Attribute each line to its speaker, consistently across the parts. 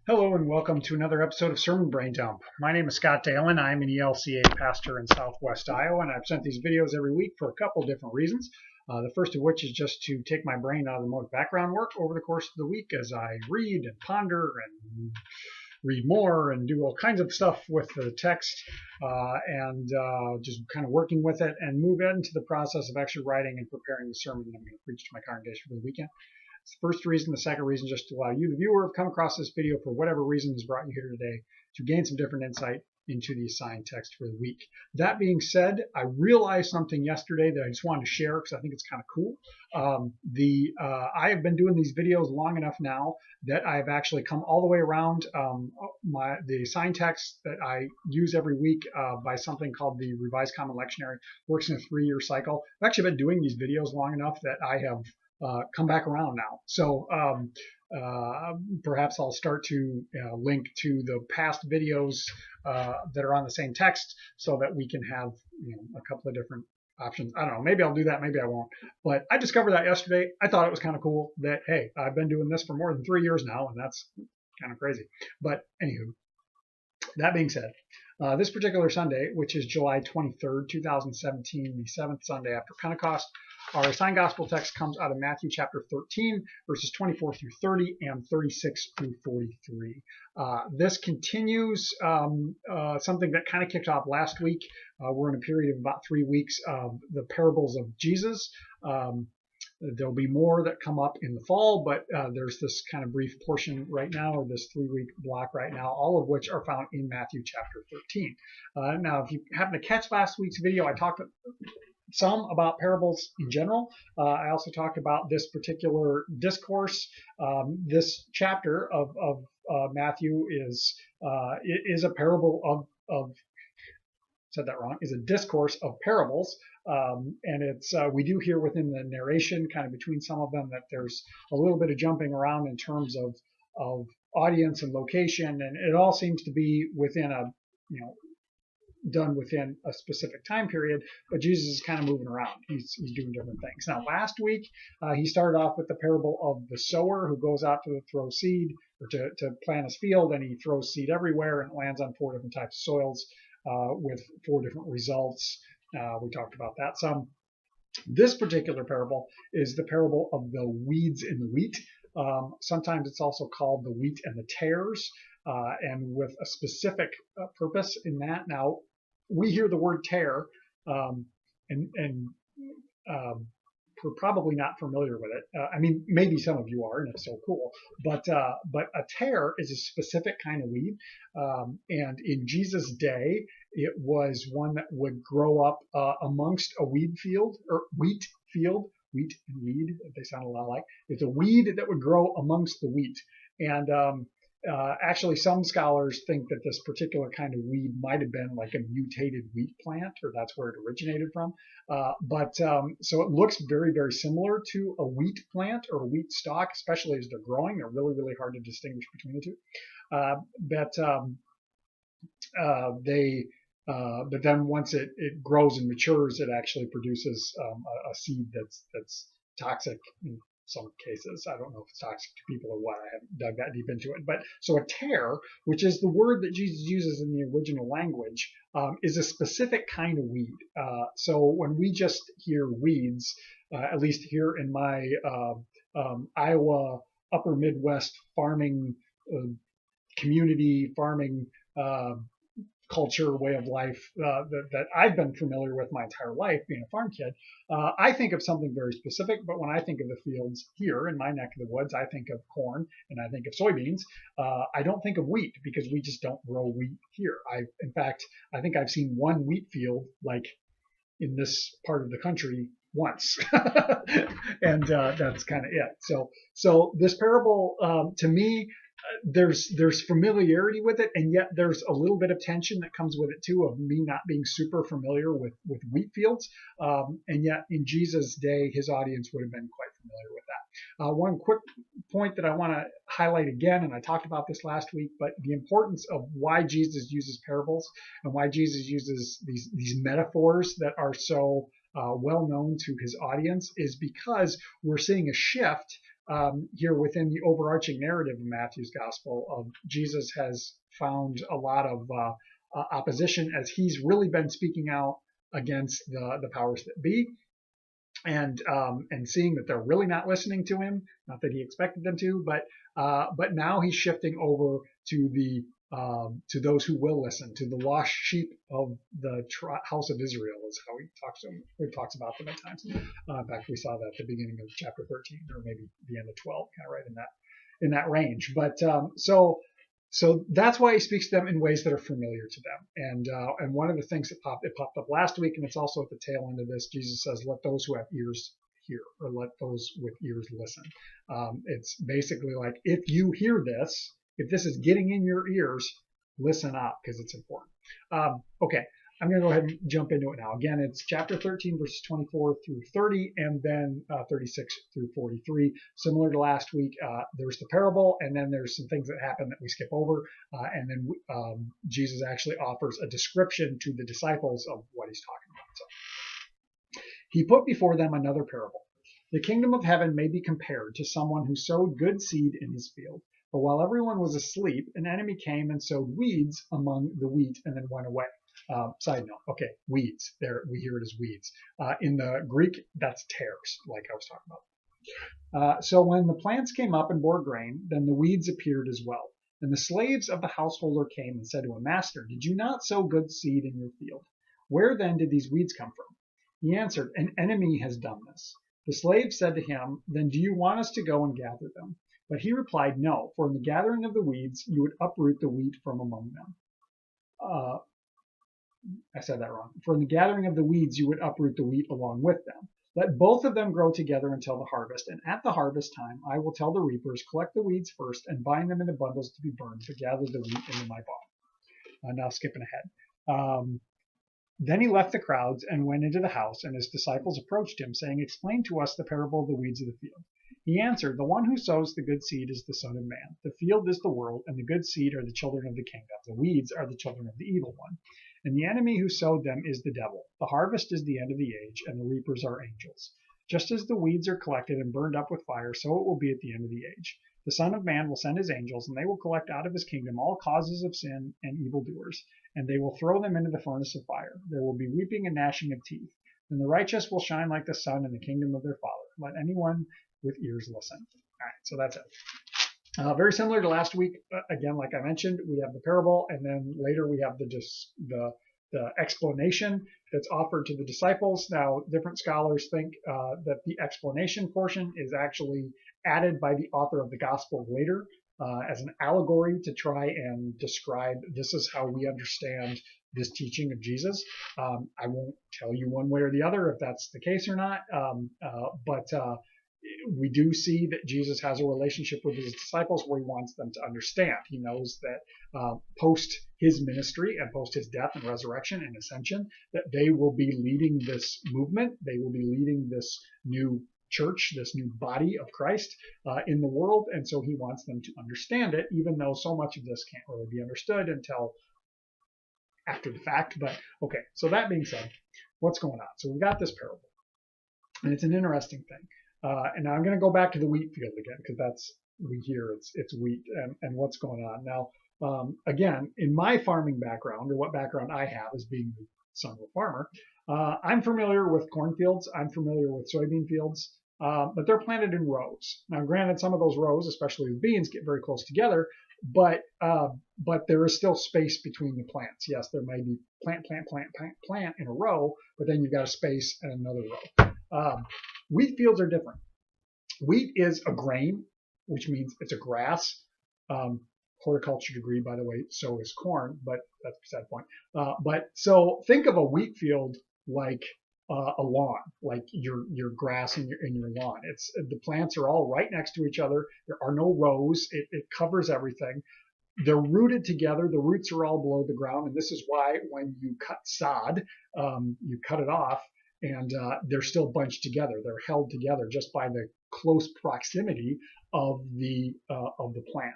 Speaker 1: Hello and welcome to another episode of Sermon Braindump. My name is Scott Dalen. I'm an ELCA pastor in Southwest Iowa, and I've sent these videos every week for a couple different reasons. The first of which is just to take my brain out of the mode of background work over the course of the week as I read and ponder and read more and do all kinds of stuff with the text and just kind of working with it and move into the process of actually writing and preparing the sermon that I'm going to preach to my congregation for the weekend. It's the first reason. The second reason, just to allow you, the viewer, have come across this video for whatever reason has brought you here today to gain some different insight into the assigned text for the week. That being said, I realized something yesterday that I just wanted to share because I think it's kind of cool. I have been doing these videos long enough now that I've actually come all the way around the assigned text that I use every week by something called the Revised Common Lectionary. Works in a 3-year cycle. I've actually been doing these videos long enough that I have come back around now. So perhaps I'll start to link to the past videos that are on the same text so that we can have a couple of different options. I don't know. Maybe I'll do that. Maybe I won't. But I discovered that yesterday. I thought it was kind of cool that, hey, I've been doing this for more than 3 years now, and that's kind of crazy. But anywho, that being said, this particular Sunday, which is July 23rd, 2017, the seventh Sunday after Pentecost, our assigned gospel text comes out of Matthew chapter 13, verses 24 through 30 and 36 through 43. This continues something that kind of kicked off last week. We're in a period of about 3 weeks of the parables of Jesus. There'll be more that come up in the fall, but there's this kind of brief portion right now, or this 3-week block right now, all of which are found in Matthew chapter 13. Now, if you happen to catch last week's video, I talked some about parables in general. I also talked about this particular discourse. This chapter of Matthew is a parable of said that wrong, is a discourse of parables. And it's we do hear within the narration, kind of between some of them, that there's a little bit of jumping around in terms of audience and location, and it all seems to be within a done within a specific time period, but Jesus is kind of moving around. He's doing different things. Now, last week, he started off with the parable of the sower who goes out to throw seed, or to plant his field, and he throws seed everywhere, and it lands on 4 different types of soils with 4 different results. We talked about that some. This particular parable is the parable of the weeds in the wheat. Sometimes it's also called the wheat and the tares, and with a specific purpose in that. Now, we hear the word tare, and we're probably not familiar with it. I mean, maybe some of you are, and it's so cool. But a tare is a specific kind of weed, and in Jesus' day, it was one that would grow up amongst a wheat field. Wheat and weed, they sound a lot alike. It's a weed that would grow amongst the wheat, and actually, some scholars think that this particular kind of weed might have been like a mutated wheat plant, or that's where it originated from. So it looks very, very similar to a wheat plant or a wheat stalk, especially as they're growing. They're really, really hard to distinguish between the two. But then once it grows and matures, it actually produces a seed that's toxic in some cases. I don't know if it's toxic to people or what. I haven't dug that deep into it. But so a tare, which is the word that Jesus uses in the original language, is a specific kind of weed. So when we just hear weeds, at least here in my Iowa upper Midwest farming community, farming culture, way of life that I've been familiar with my entire life, being a farm kid, I think of something very specific. But when I think of the fields here in my neck of the woods, I think of corn and I think of soybeans. I don't think of wheat, because we just don't grow wheat here. In fact, I think I've seen one wheat field like in this part of the country once, and that's kind of it. So this parable, to me, there's familiarity with it, and yet there's a little bit of tension that comes with it too, of me not being super familiar with wheat fields, and yet in Jesus' day, his audience would have been quite familiar with that. One quick point that I want to highlight again, and I talked about this last week, but the importance of why Jesus uses parables and why Jesus uses these metaphors that are so well known to his audience is because we're seeing a shift here within the overarching narrative of Matthew's gospel of Jesus has found a lot of opposition as he's really been speaking out against the powers that be, and seeing that they're really not listening to him. Not that he expected them to, but now he's shifting over to those who will listen, to the lost sheep of the house of Israel, is how he talks about them at times. In fact, we saw that at the beginning of chapter 13, or maybe the end of 12, kind of right in that range. But so that's why he speaks to them in ways that are familiar to them. And one of the things that popped up last week, and it's also at the tail end of this, Jesus says, "Let those who have ears hear," or "Let those with ears listen." It's basically like, if you hear this, if this is getting in your ears, listen up, because it's important. Okay, I'm going to go ahead and jump into it now. Again, it's chapter 13, verses 24 through 30, and then 36 through 43. Similar to last week, there's the parable, and then there's some things that happen that we skip over, and then Jesus actually offers a description to the disciples of what he's talking about. So, he put before them another parable. The kingdom of heaven may be compared to someone who sowed good seed in his field. But while everyone was asleep, an enemy came and sowed weeds among the wheat and then went away. Side note, okay, weeds. There we hear it as weeds. In the Greek, that's tares, like I was talking about. So when the plants came up and bore grain, then the weeds appeared as well. And the slaves of the householder came and said to him, "Master, did you not sow good seed in your field? Where then did these weeds come from?" He answered, "An enemy has done this." The slaves said to him, "Then do you want us to go and gather them?" But he replied, "No, for in the gathering of the weeds, you would uproot the wheat from among them." I said that wrong. "For in the gathering of the weeds, you would uproot the wheat along with them. Let both of them grow together until the harvest. And at the harvest time, I will tell the reapers, collect the weeds first and bind them into bundles to be burned, but gather the wheat into my barn." Now skipping ahead. Then he left the crowds and went into the house, and his disciples approached him, saying, "Explain to us the parable of the weeds of the field." He answered, "The one who sows the good seed is the Son of Man. The field is the world, and the good seed are the children of the kingdom. The weeds are the children of the evil one. And the enemy who sowed them is the devil. The harvest is the end of the age, and the reapers are angels. Just as the weeds are collected and burned up with fire, so it will be at the end of the age. The Son of Man will send his angels, and they will collect out of his kingdom all causes of sin and evildoers, and they will throw them into the furnace of fire. There will be weeping and gnashing of teeth. And the righteous will shine like the sun in the kingdom of their Father. Let anyone with ears listen." All right, so that's it. Very similar to last week. Again, like I mentioned, we have the parable, and then later we have the explanation that's offered to the disciples. Now, different scholars think that the explanation portion is actually added by the author of the gospel later as an allegory to try and describe, this is how we understand this teaching of Jesus. I won't tell you one way or the other if that's the case or not, but we do see that Jesus has a relationship with his disciples where he wants them to understand. He knows that post his ministry and post his death and resurrection and ascension, that they will be leading this movement. They will be leading this new church, this new body of Christ in the world. And so he wants them to understand it, even though so much of this can't really be understood until after the fact. But okay, so that being said, what's going on? So we've got this parable, and it's an interesting thing. And now I'm going to go back to the wheat field again, because we hear it's wheat and what's going on. Now, again, in my farming background, or what background I have as being the son of a farmer, I'm familiar with cornfields. I'm familiar with soybean fields, but they're planted in rows. Now, granted, some of those rows, especially the beans, get very close together, but there is still space between the plants. Yes, there may be plant in a row, but then you've got a space and another row. Wheat fields are different. Wheat is a grain, which means it's a grass. Horticulture degree, by the way, so is corn, but that's beside the point. But so think of a wheat field like a lawn, like your grass in your lawn. It's the plants are all right next to each other. There are no rows. It covers everything. They're rooted together. The roots are all below the ground, and this is why when you cut sod, you cut it off, and they're still bunched together. They're held together just by the close proximity of the plant,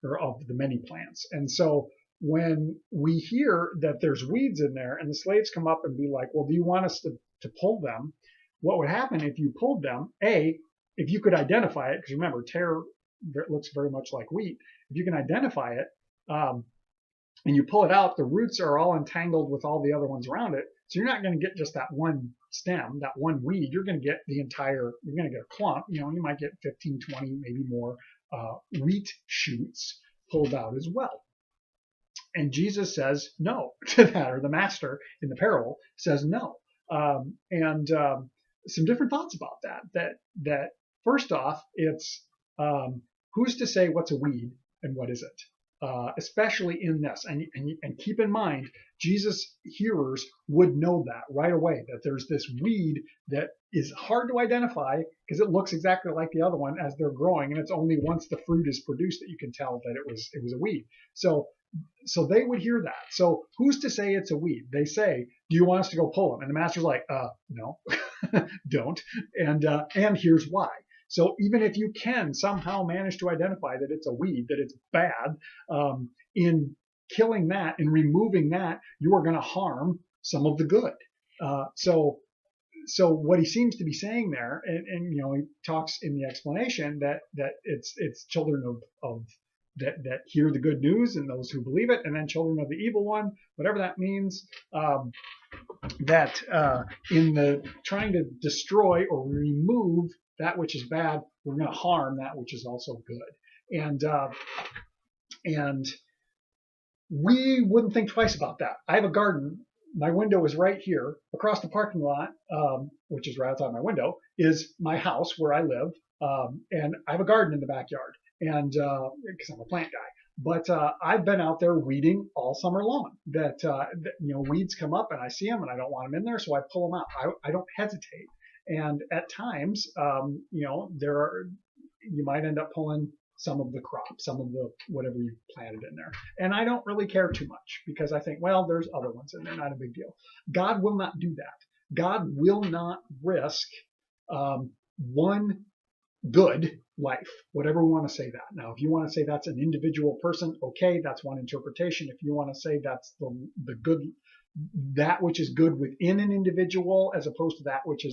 Speaker 1: or of the many plants. And so when we hear that there's weeds in there, and the slaves come up and be like, "Well, do you want us to pull them?" What would happen if you pulled them? A, if you could identify it, because remember, tare looks very much like wheat. If you can identify it, and you pull it out, the roots are all entangled with all the other ones around it. So you're not going to get just that one stem, that one weed. You're going to get the entire, you're going to get a clump. You might get 15, 20, maybe more wheat shoots pulled out as well. And Jesus says no to that, or the master in the parable says no. Some different thoughts about that first off, it's who's to say what's a weed and what isn't? Especially in this, and keep in mind, Jesus' hearers would know that right away, that there's this weed that is hard to identify because it looks exactly like the other one as they're growing, and it's only once the fruit is produced that you can tell that it was a weed. So they would hear that. So who's to say it's a weed? They say, "Do you want us to go pull them?" And the master's like, "No, don't." And here's why. So even if you can somehow manage to identify that it's a weed, that it's bad, in killing that and removing that, you are going to harm some of the good. So what he seems to be saying there, and he talks in the explanation that it's children of that hear the good news and those who believe it, and then children of the evil one, whatever that means. That in the trying to destroy or remove that which is bad, we're going to harm that which is also good. And we wouldn't think twice about that. I have a garden. My window is right here. Across the parking lot, which is right outside my window, is my house where I live. And I have a garden in the backyard, and because I'm a plant guy. But I've been out there weeding all summer long. That weeds come up and I see them and I don't want them in there, so I pull them out. I don't hesitate. And at times, you might end up pulling some of the crop, some of the whatever you planted in there. And I don't really care too much because I think, well, there's other ones in there, not a big deal. God will not do that. God will not risk one good life, whatever we want to say that. Now, if you want to say that's an individual person, okay, that's one interpretation. If you want to say that's the good, that which is good within an individual, as opposed to that which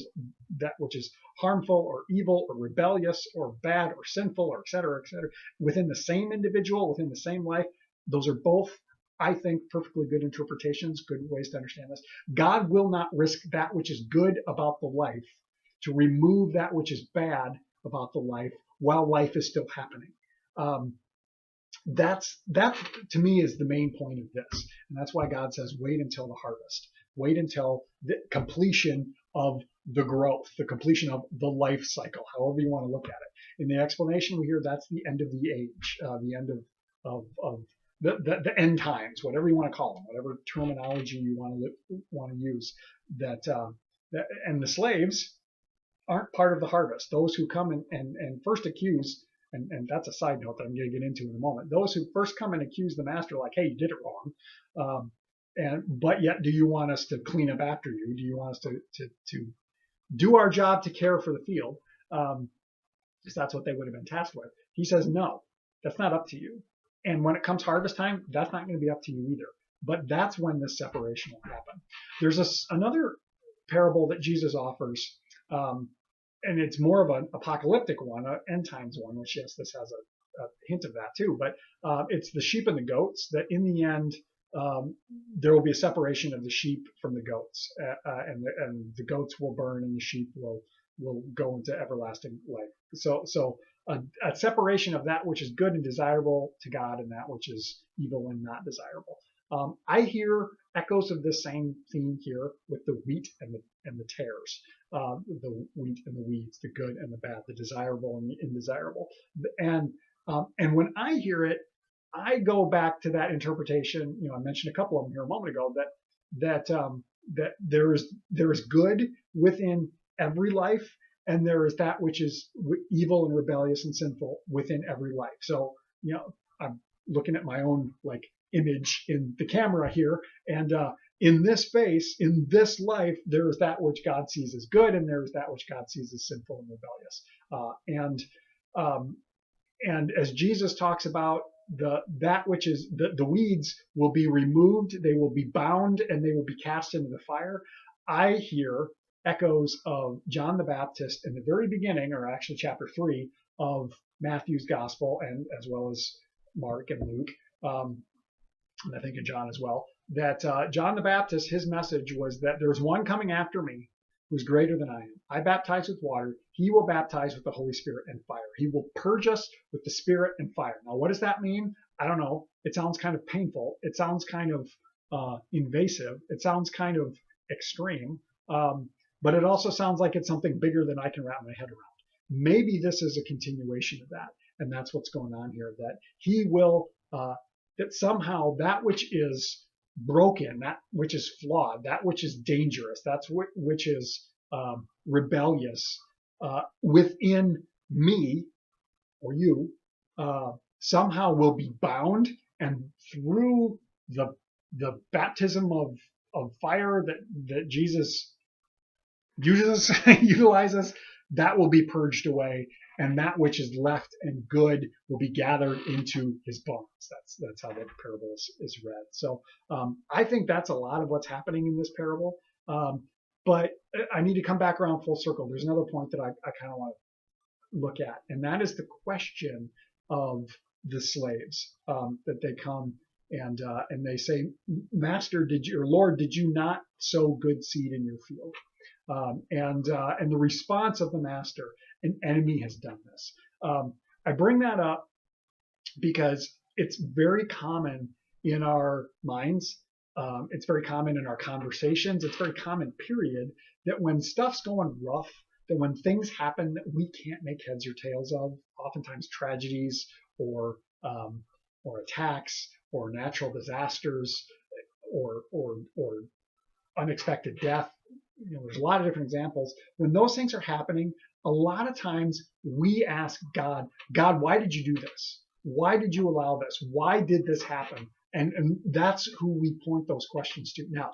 Speaker 1: is harmful or evil or rebellious or bad or sinful or et cetera, within the same individual, within the same life, those are both, I think, perfectly good interpretations, good ways to understand this. God will not risk that which is good about the life to remove that which is bad about the life while life is still happening. That to me is the main point of this, and that's why God says wait until the harvest, wait until the completion of the growth, the completion of the life cycle, however you want to look at it. In the explanation we hear that's the end of the age, the end of the end times, whatever you want to call them, whatever terminology you want to use. And the slaves aren't part of the harvest. Those who come and first accuse, and that's a side note that I'm going to get into in a moment. Those who first come and accuse the master, like, hey, you did it wrong, but yet do you want us to clean up after you? Do you want us to do our job to care for the field? Because that's what they would have been tasked with. He says, no, that's not up to you. And when it comes harvest time, that's not going to be up to you either. But that's when this separation will happen. There's another parable that Jesus offers, and it's more of an apocalyptic one, an end times one, which, yes, this has a hint of that too. But it's the sheep and the goats, that in the end, there will be a separation of the sheep from the goats, and the goats will burn and the sheep will go into everlasting life. So a separation of that which is good and desirable to God and that which is evil and not desirable. I hear echoes of this same theme here with the wheat and the tares, the wheat and the weeds, the good and the bad, the desirable and the indesirable. And when I hear it, I go back to that interpretation. I mentioned a couple of them here a moment ago, that there is good within every life, and there is that which is evil and rebellious and sinful within every life. So, I'm looking at my own image in the camera here, and in this space, in this life, there is that which God sees as good, and there is that which God sees as sinful and rebellious. And as Jesus talks about, that which is the weeds will be removed, they will be bound, and they will be cast into the fire. I hear echoes of John the Baptist in the very beginning, or actually chapter 3 of Matthew's gospel, and as well as Mark and Luke, and I think in John as well, that John the Baptist, his message was that there's one coming after me who's greater than I am. I baptize with water. He will baptize with the Holy Spirit and fire. He will purge us with the Spirit and fire. Now, what does that mean? I don't know. It sounds kind of painful. It sounds kind of invasive. It sounds kind of extreme. But it also sounds like it's something bigger than I can wrap my head around. Maybe this is a continuation of that. And that's what's going on here, that he will, that somehow that which is broken, that which is flawed, that which is dangerous, that's which is rebellious within me or you, somehow will be bound, and through the baptism of fire that Jesus utilizes, that will be purged away, and that which is left and good will be gathered into his bones. That's how the parable is read. So I think that's a lot of what's happening in this parable. But I need to come back around full circle. There's another point that I kind of want to look at, and that is the question of the slaves, that they come and they say, Master, or Lord, did you not sow good seed in your field? And the response of the master, an enemy has done this. I bring that up because it's very common in our minds. It's very common in our conversations. It's very common, period, that when stuff's going rough, that when things happen that we can't make heads or tails of, oftentimes tragedies or attacks or natural disasters or unexpected death. There's a lot of different examples. When those things are happening, a lot of times we ask God, why did you do this? Why did you allow this? Why did this happen? And that's who we point those questions to. Now,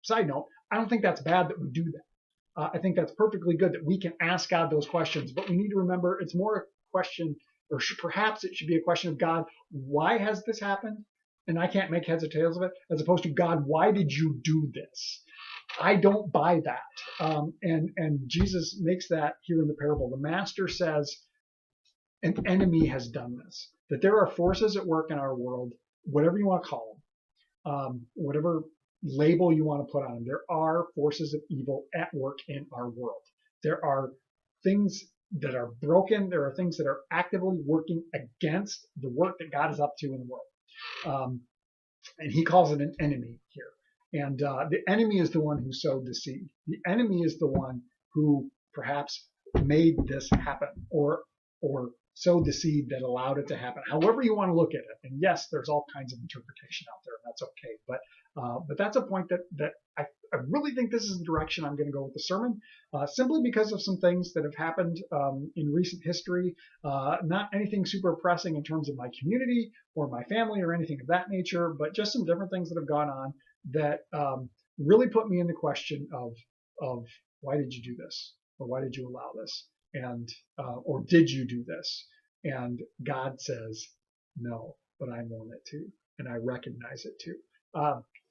Speaker 1: side note, I don't think that's bad that we do that. I think that's perfectly good that we can ask God those questions, but we need to remember it's more a question, or perhaps it should be a question of God, why has this happened? And I can't make heads or tails of it, as opposed to God, why did you do this? I don't buy that. And Jesus makes that here in the parable. The master says, an enemy has done this, that there are forces at work in our world, whatever you want to call them, whatever label you want to put on them. There are forces of evil at work in our world. There are things that are broken. There are things that are actively working against the work that God is up to in the world. And he calls it an enemy here. And the enemy is the one who sowed the seed. The enemy is the one who perhaps made this happen, or sowed the seed that allowed it to happen. However you want to look at it. And yes, there's all kinds of interpretation out there, and that's okay. But that's a point that I really think this is the direction I'm going to go with the sermon, simply because of some things that have happened in recent history. Not anything super pressing in terms of my community or my family or anything of that nature, but just some different things that have gone on that really put me in the question of why did you do this, or why did you allow this, and or did you do this? And God says no, but I own it too, and I recognize it too.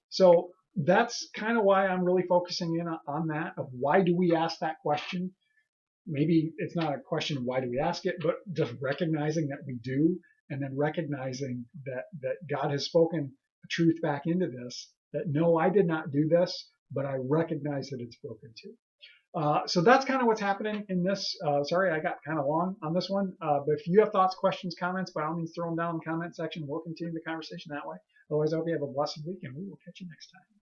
Speaker 1: So that's kind of why I'm really focusing in on that, of why do we ask that question? Maybe it's not a question of why do we ask it, but just recognizing that we do, and then recognizing that God has spoken the truth back into this, that no, I did not do this, but I recognize that it's broken too. So that's kind of what's happening in this. Sorry, I got kind of long on this one. But if you have thoughts, questions, comments, by all means, throw them down in the comment section. We'll continue the conversation that way. Otherwise, I hope you have a blessed week, and we will catch you next time.